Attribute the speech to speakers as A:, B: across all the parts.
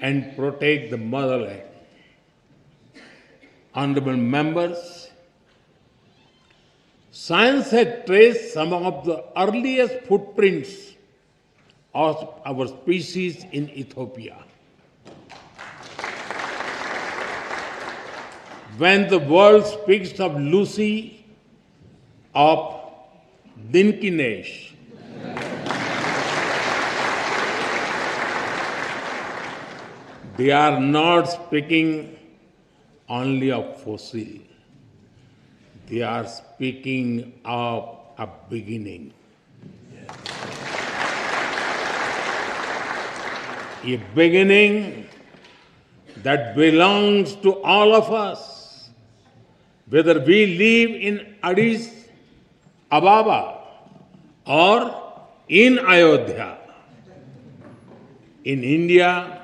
A: and protect the motherland. Honorable members, science has traced some of the earliest footprints of our species in Ethiopia. When the world speaks of Lucy of Dinkinesh, they are not speaking only of fossil. They are speaking of a beginning. A beginning that belongs to all of us, whether we live in Addis Ababa or in Ayodhya. In India,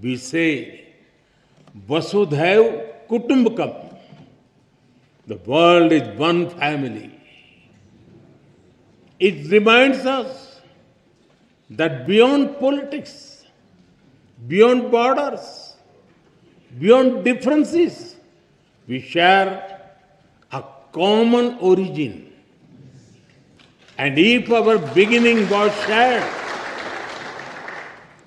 A: we say, Vasudhaiv Kutumbakam. The world is one family. It reminds us that beyond politics, beyond borders, beyond differences, we share a common origin. And if our beginning was shared,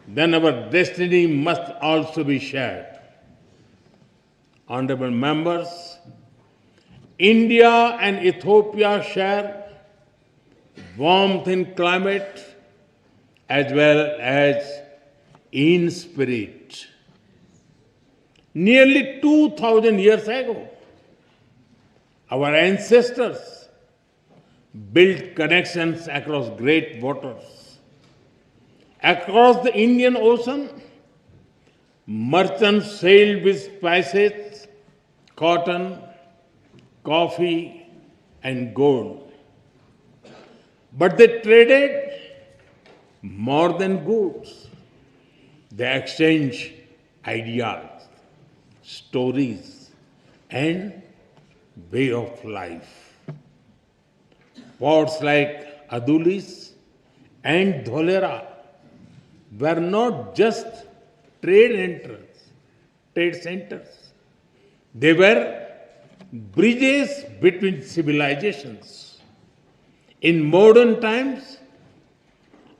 A: then our destiny must also be shared. Honorable members, India and Ethiopia share warmth in climate as well as in spirit. Nearly 2,000 years ago, our ancestors built connections across great waters. Across the Indian Ocean, merchants sailed with spices, cotton, coffee, and gold. But they traded more than goods. They exchanged ideas, stories, and way of life. Ports like Adulis and Dholera were not just trade centers. They were bridges between civilizations. In modern times,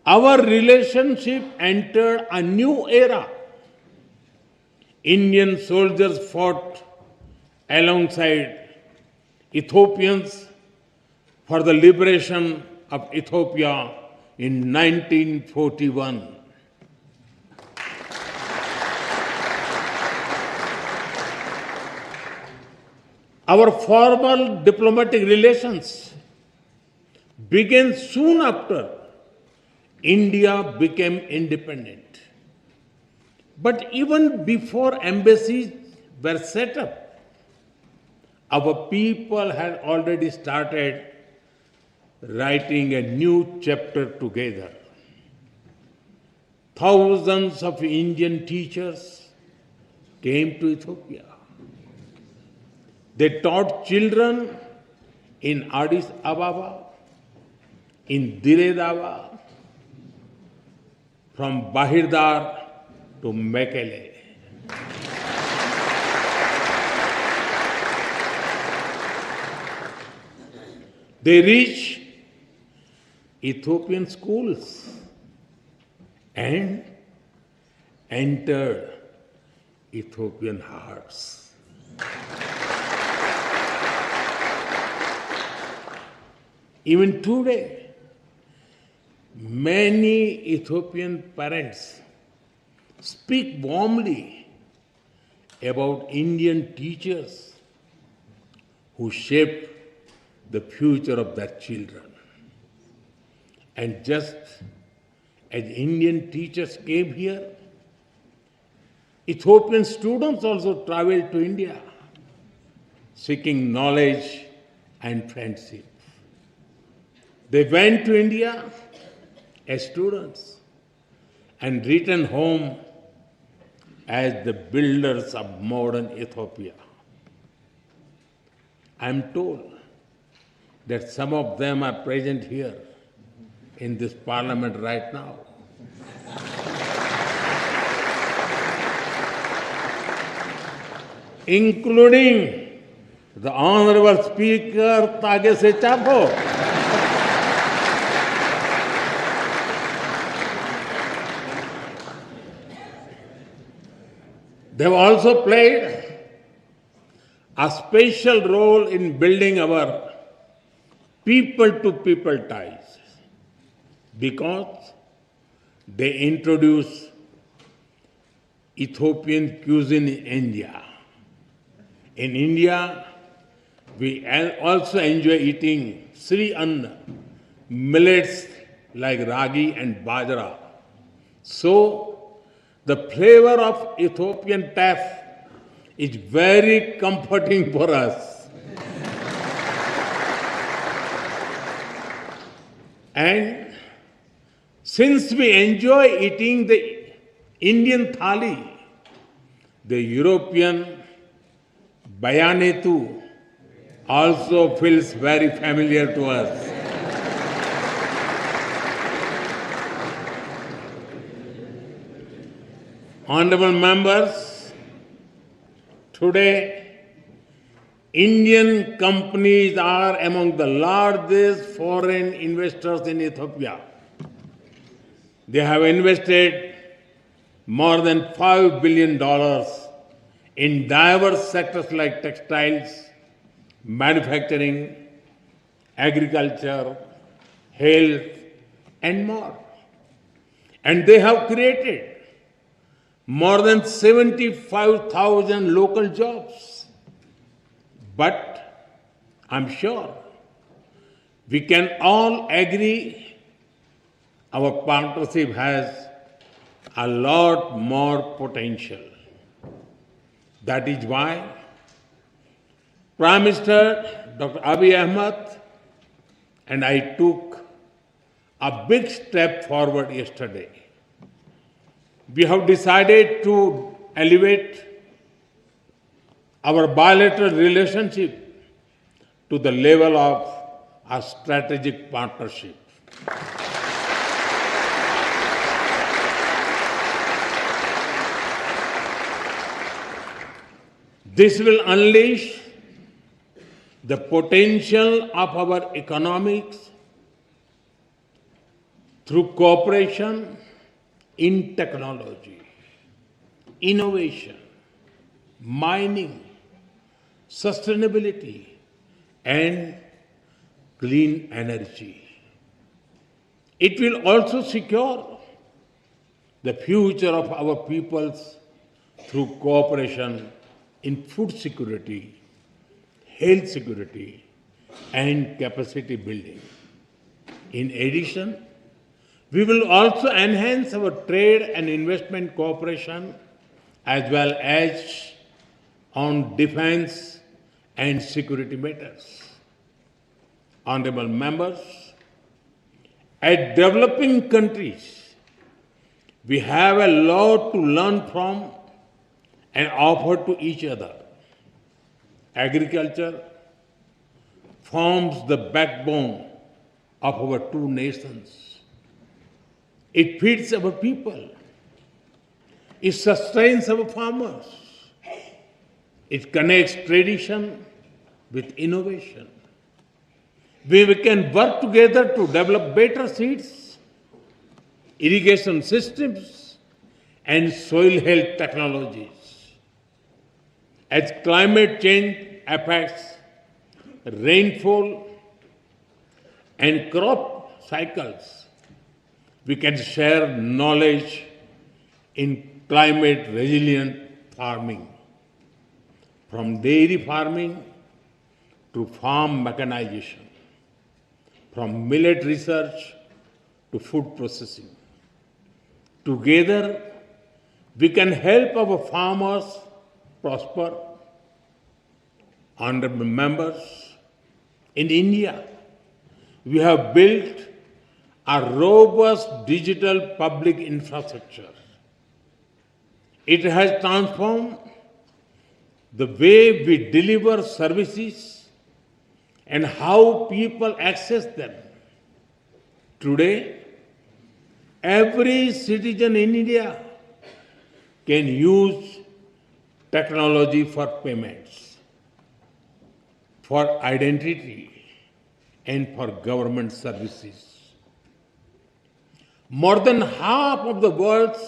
A: our relationship entered a new era. Indian soldiers fought alongside Ethiopians for the liberation of Ethiopia in 1941. Our formal diplomatic relations began soon after India became independent. But even before embassies were set up, our people had already started writing a new chapter together. Thousands of Indian teachers came to Ethiopia. They taught children in Addis Ababa, in Dire Dawa, from Bahirdar to Mekele. They reached Ethiopian schools and entered Ethiopian hearts. Even today, many Ethiopian parents speak warmly about Indian teachers who shaped the future of their children. And just as Indian teachers came here, Ethiopian students also traveled to India, seeking knowledge and friendship. They went to India as students and returned home as the builders of modern Ethiopia. I am told that some of them are present here in this parliament right now. including the Honorable Speaker Tagese Chapo. They have also played a special role in building our people-to-people ties because they introduced Ethiopian cuisine in India. In India, we also enjoy eating Sri Anna, millets like ragi and bajra. So, the flavor of Ethiopian taf is very comforting for us. And since we enjoy eating the Indian thali, the European bayanetu also feels very familiar to us. Honorable members, today Indian companies are among the largest foreign investors in Ethiopia. They have invested more than $5 billion in diverse sectors like textiles, manufacturing, agriculture, health, and more. And they have created more than 75,000 local jobs. But I'm sure we can all agree our partnership has a lot more potential. That is why Prime Minister Dr. Abiy Ahmed and I took a big step forward yesterday. We have decided to elevate our bilateral relationship to the level of a strategic partnership. This will unleash the potential of our economics through cooperation in technology, innovation, mining, sustainability, and clean energy. It will also secure the future of our peoples through cooperation in food security, health security, and capacity building. In addition, we will also enhance our trade and investment cooperation as well as on defense and security matters. Honorable members, as developing countries, we have a lot to learn from and offer to each other. Agriculture forms the backbone of our two nations. It feeds our people. It sustains our farmers. It connects tradition with innovation. We can work together to develop better seeds, irrigation systems, and soil health technologies. As climate change affects rainfall and crop cycles, we can share knowledge in climate resilient farming, from dairy farming to farm mechanization, from millet research to food processing. Together, we can help our farmers prosper. Honorable members, in India, we have built a robust digital public infrastructure. It has transformed the way we deliver services and how people access them. Today, every citizen in India can use technology for payments, for identity, and for government services. More than half of the world's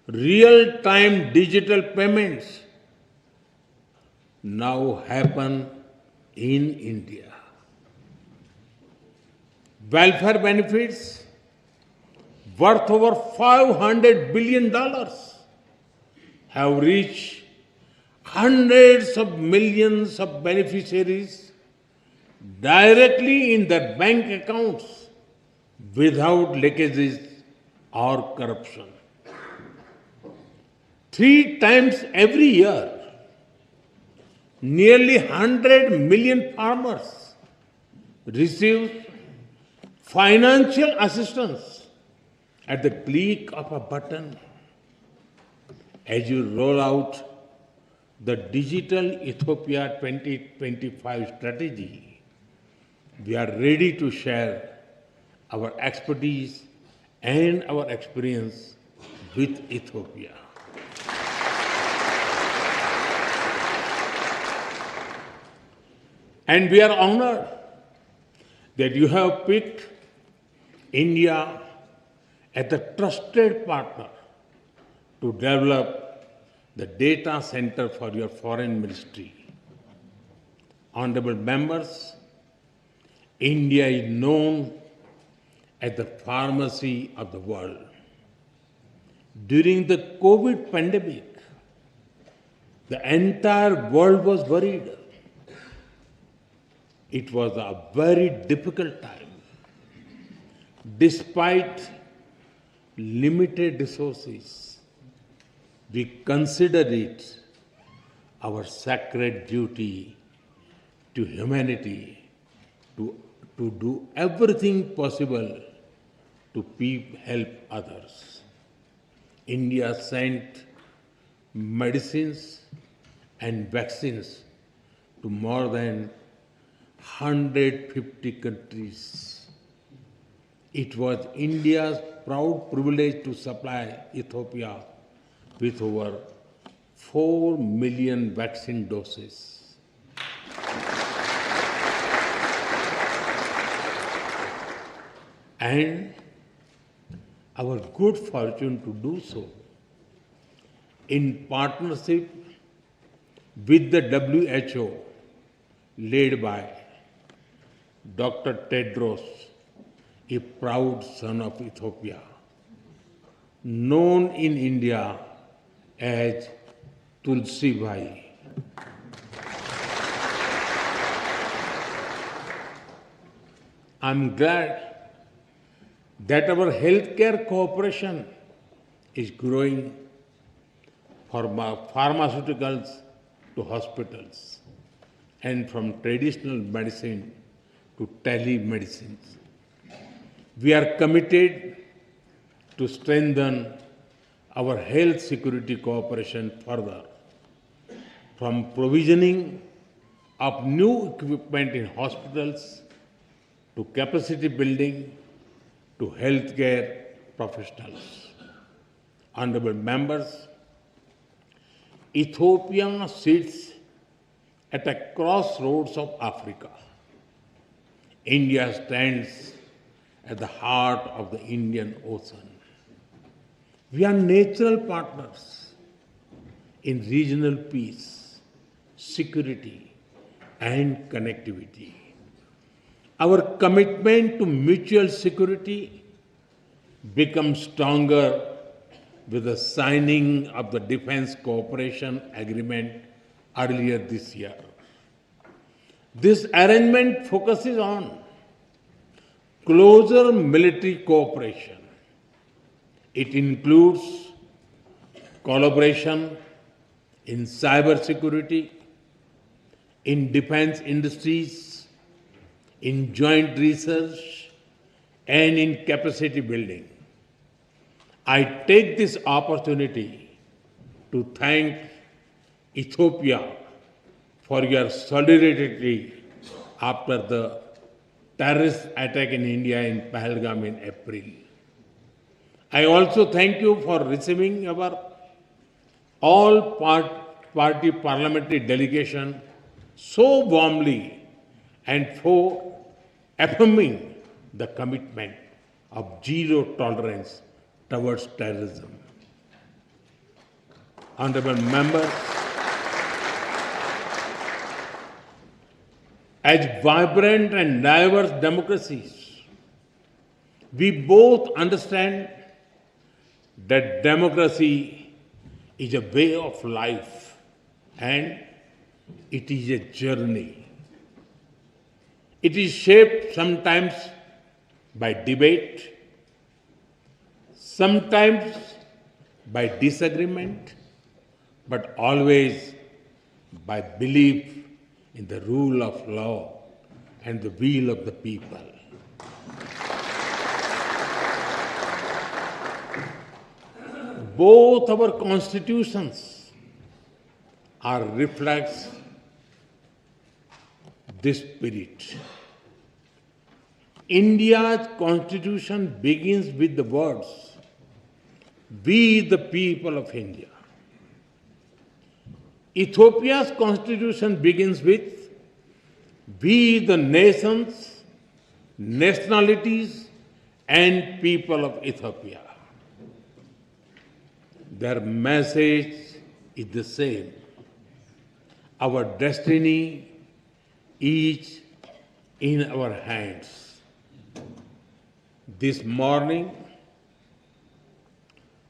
A: real-time digital payments now happen in India. Welfare benefits worth over $500 billion have reached hundreds of millions of beneficiaries directly in their bank accounts without leakages or corruption. 3 times every year, nearly 100 million farmers receive financial assistance at the click of a button. As you roll out the Digital Ethiopia 2025 strategy, we are ready to share our expertise and our experience with Ethiopia. And we are honored that you have picked India as the trusted partner to develop the data center for your foreign ministry. Honorable members, India is known as the pharmacy of the world. During the COVID pandemic, the entire world was worried. It was a very difficult time. Despite limited resources, we consider it our sacred duty to humanity to do everything possible to help others. India sent medicines and vaccines to more than 150 countries. It was India's proud privilege to supply Ethiopia with over 4 million vaccine doses. And our good fortune to do so in partnership with the WHO, led by Dr. Tedros, a proud son of Ethiopia, known in India as Tulsi Bhai. I'm glad that our healthcare cooperation is growing from pharmaceuticals to hospitals and from traditional medicine to telemedicine. We are committed to strengthen our health security cooperation further, from provisioning of new equipment in hospitals to capacity building to healthcare professionals. Honorable members, Ethiopia sits at a crossroads of Africa. India stands at the heart of the Indian Ocean. We are natural partners in regional peace, security, and connectivity. Our commitment to mutual security becomes stronger with the signing of the Defense Cooperation Agreement earlier this year. This arrangement focuses on closer military cooperation. It includes collaboration in cybersecurity, in defense industries, in joint research, and in capacity building. I take this opportunity to thank Ethiopia for your solidarity after the terrorist attack in India in Pahalgam in April. I also thank you for receiving our all-part party parliamentary delegation so warmly and for affirming the commitment of zero tolerance towards terrorism. Honorable members, as vibrant and diverse democracies, we both understand that democracy is a way of life and it is a journey. It is shaped sometimes by debate, sometimes by disagreement, but always by belief in the rule of law and the will of the people. Both our constitutions are reflects this spirit. India's constitution begins with the words, "We the people of India." Ethiopia's constitution begins with, "We the nations, nationalities and people of Ethiopia." Their message is the same. Our destiny is in our hands. This morning,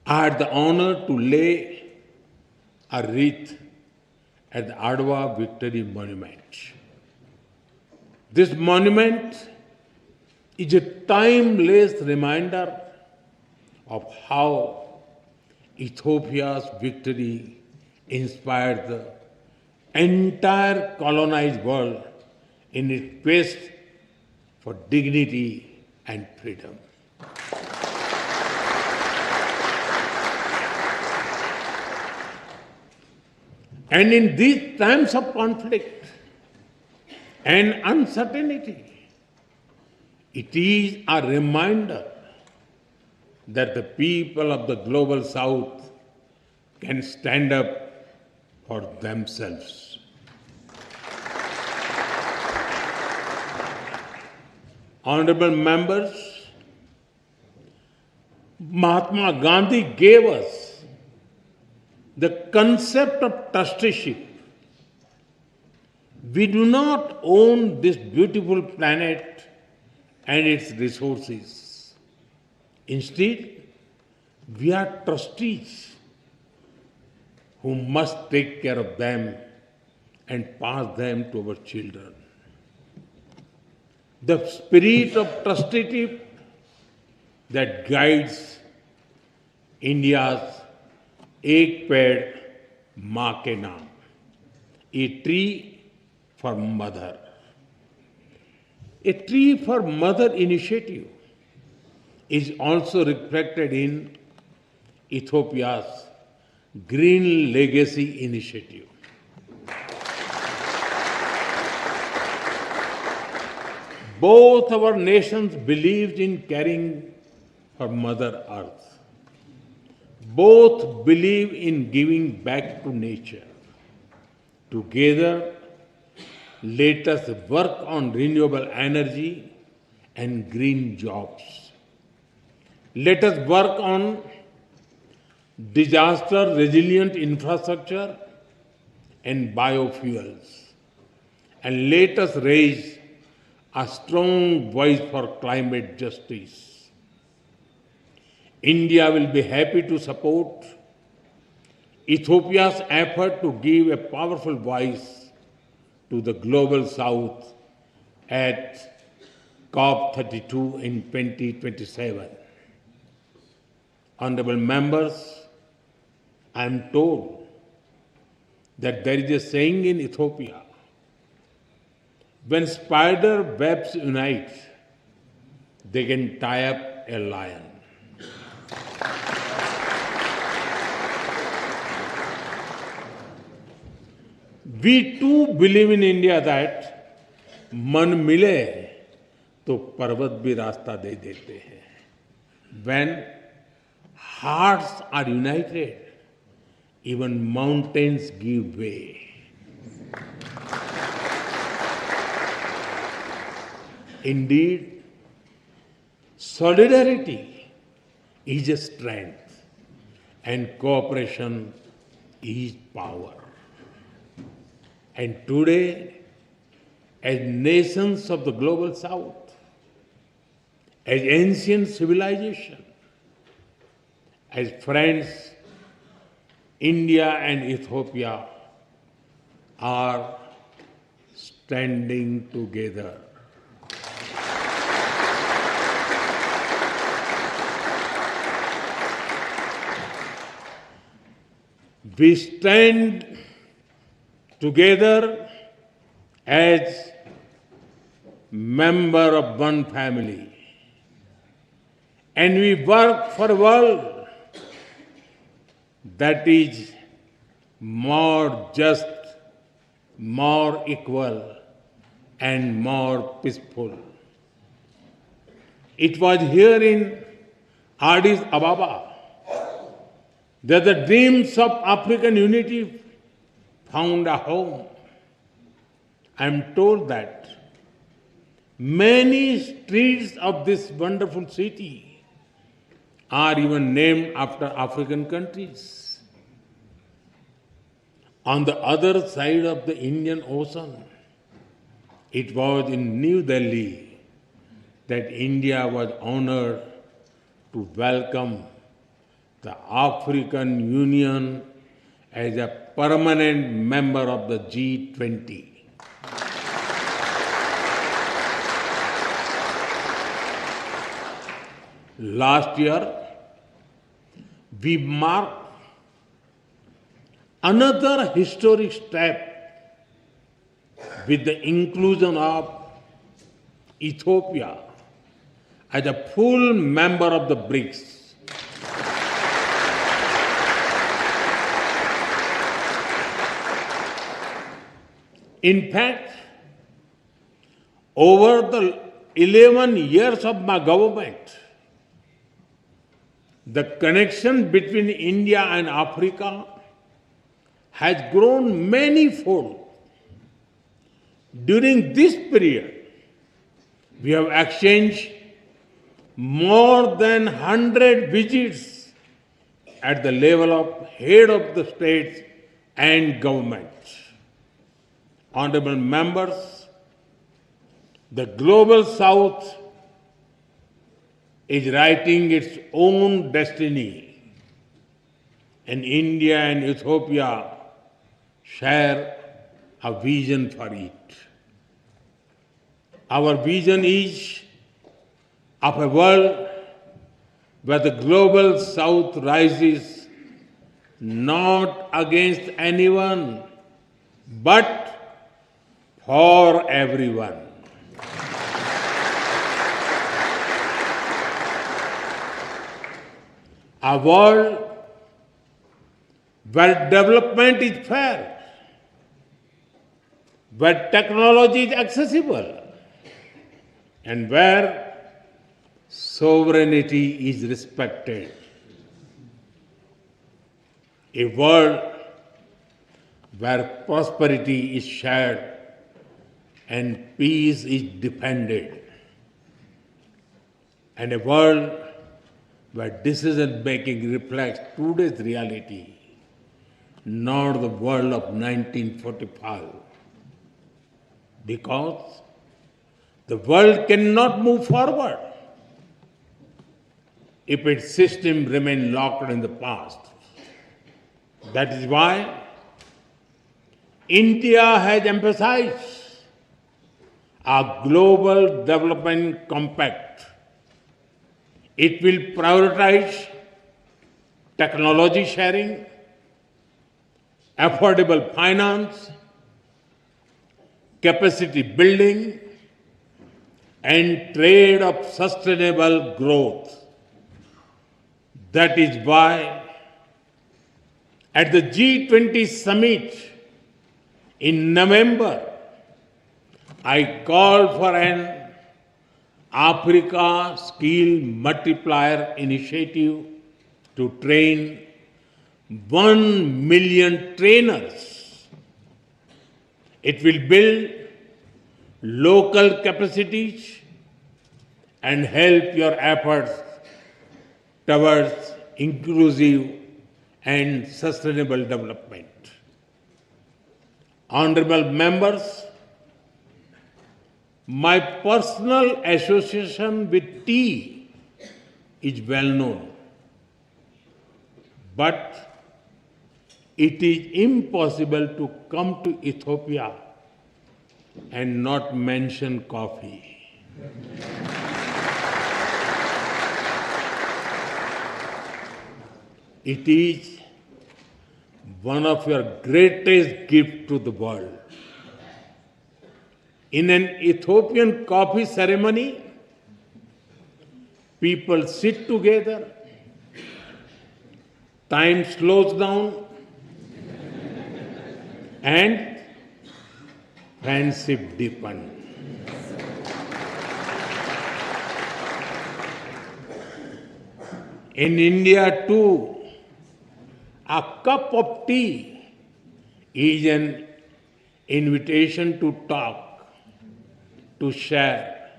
A: I had the honor to lay a wreath at the Adwa Victory Monument. This monument is a timeless reminder of how Ethiopia's victory inspired the entire colonized world in its quest for dignity and freedom. And in these times of conflict and uncertainty, it is a reminder that the people of the global south can stand up for themselves. Honorable members, Mahatma Gandhi gave us the concept of trusteeship. We do not own this beautiful planet and its resources. Instead, we are trustees who must take care of them and pass them to our children. The spirit of trusteeship that guides India's Ek Ped Maa Ke Naam, a tree for mother. A tree for mother initiative is also reflected in Ethiopia's Green Legacy Initiative. Both our nations believed in caring for Mother Earth. Both believe in giving back to nature. Together, let us work on renewable energy and green jobs. Let us work on disaster-resilient infrastructure and biofuels. And let us raise a strong voice for climate justice. India will be happy to support Ethiopia's effort to give a powerful voice to the global south at COP32 in 2027. Honorable members, I am told that there is a saying in Ethiopia, when spider webs unite, they can tie up a lion. We too believe in India that man mile to parvat bhi rasta de dete hain. When hearts are united, even mountains give way. Indeed, solidarity is a strength and cooperation is power. And today, as nations of the global south, as ancient civilization, as friends, India and Ethiopia are standing together. We stand together as member of one family, and we work for a world that is more just, more equal, and more peaceful. It was here in Addis Ababa that the dreams of African unity found a home. I am told that many streets of this wonderful city are even named after African countries. On the other side of the Indian Ocean, it was in New Delhi that India was honored to welcome the African Union as a permanent member of the G20. Last year, we marked another historic step with the inclusion of Ethiopia as a full member of the BRICS. In fact, over the 11 years of my government, the connection between India and Africa has grown manyfold. During this period, we have exchanged more than 100 visits at the level of head of the states and governments. Honorable members, the global south is writing its own destiny, and India and Ethiopia share a vision for it. Our vision is of a world where the global south rises not against anyone, but for everyone. A world where development is fair, where technology is accessible, and where sovereignty is respected. A world where prosperity is shared and peace is defended. And a world where decision-making reflects today's reality, not the world of 1945. Because the world cannot move forward if its system remains locked in the past. That is why India has emphasized a global development compact. It will prioritize technology sharing, affordable finance, capacity building, and trade of sustainable growth. That is why at the G20 summit in November, I called for an Africa Skill Multiplier Initiative to train 1 million trainers. It will build local capacities and help your efforts towards inclusive and sustainable development. Honorable members, my personal association with tea is well known, but it is impossible to come to Ethiopia and not mention coffee. It is one of your greatest gifts to the world. In an Ethiopian coffee ceremony, people sit together, time slows down, and friendship deepens. In India too, a cup of tea is an invitation to talk, to share,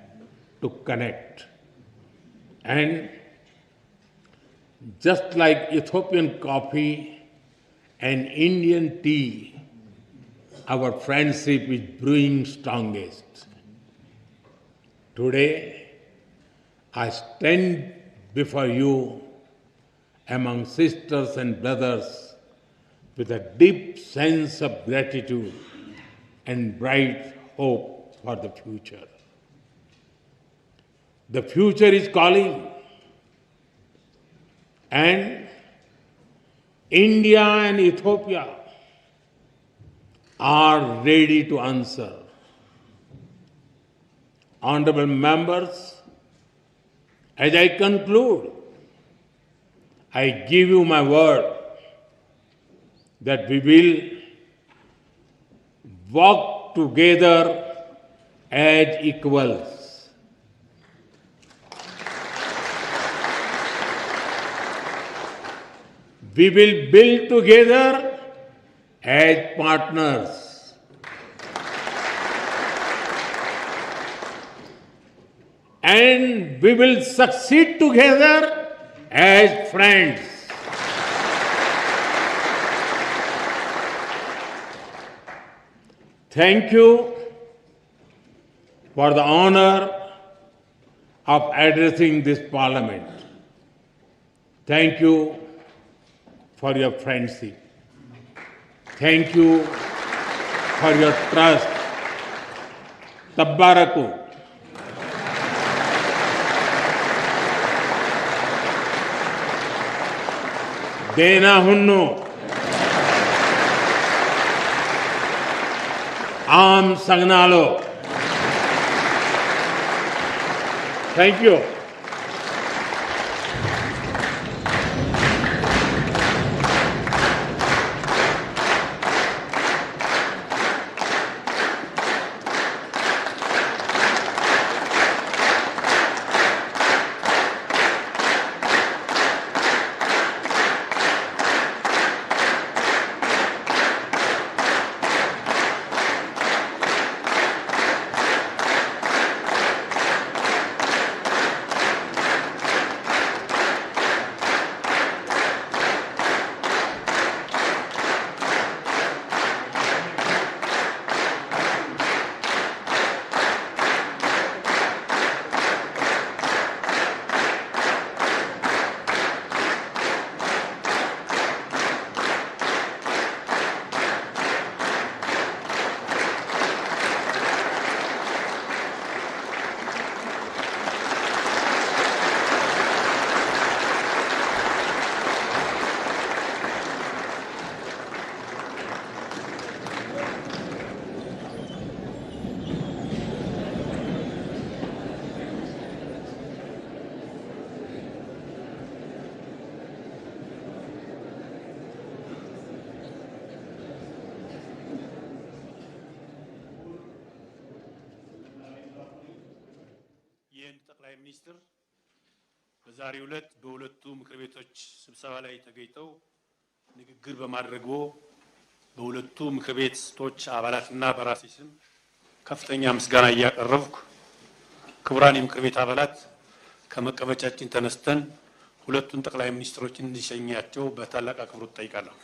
A: to connect. And just like Ethiopian coffee and Indian tea, our friendship is brewing strongest. Today, I stand before you among sisters and brothers with a deep sense of gratitude and bright hope for the future. The future is calling, and India and Ethiopia are ready to answer. Honorable members, as I conclude, I give you my word that we will work together as equals. We will build together as partners. And we will succeed together as friends. Thank you for the honor of addressing this parliament. Thank you for your friendship. Thank you for your trust. Tabbaraku. Dena hunno. Am sagnalo. Thank you.
B: ጠቅላይ ሚኒስትር በዛሬው ዕለት በሁለቱ ምክር ቤቶች ስብሰባ ላይ ተገኝተው ንግግር በማድረግዎ በሁለቱ ምክር ቤቶች አባላትና በራሴ ስም ከፍተኛ ምስጋና እያቀረብኩ ክቡራን የምክር ቤት አባላት ከመቀመጫችን ተነስተን ሁለቱን ጠቅላይ ሚኒስትሮችን እንዲሸኛቸው በታላቅ አክብሮት ጠይቃለሁ።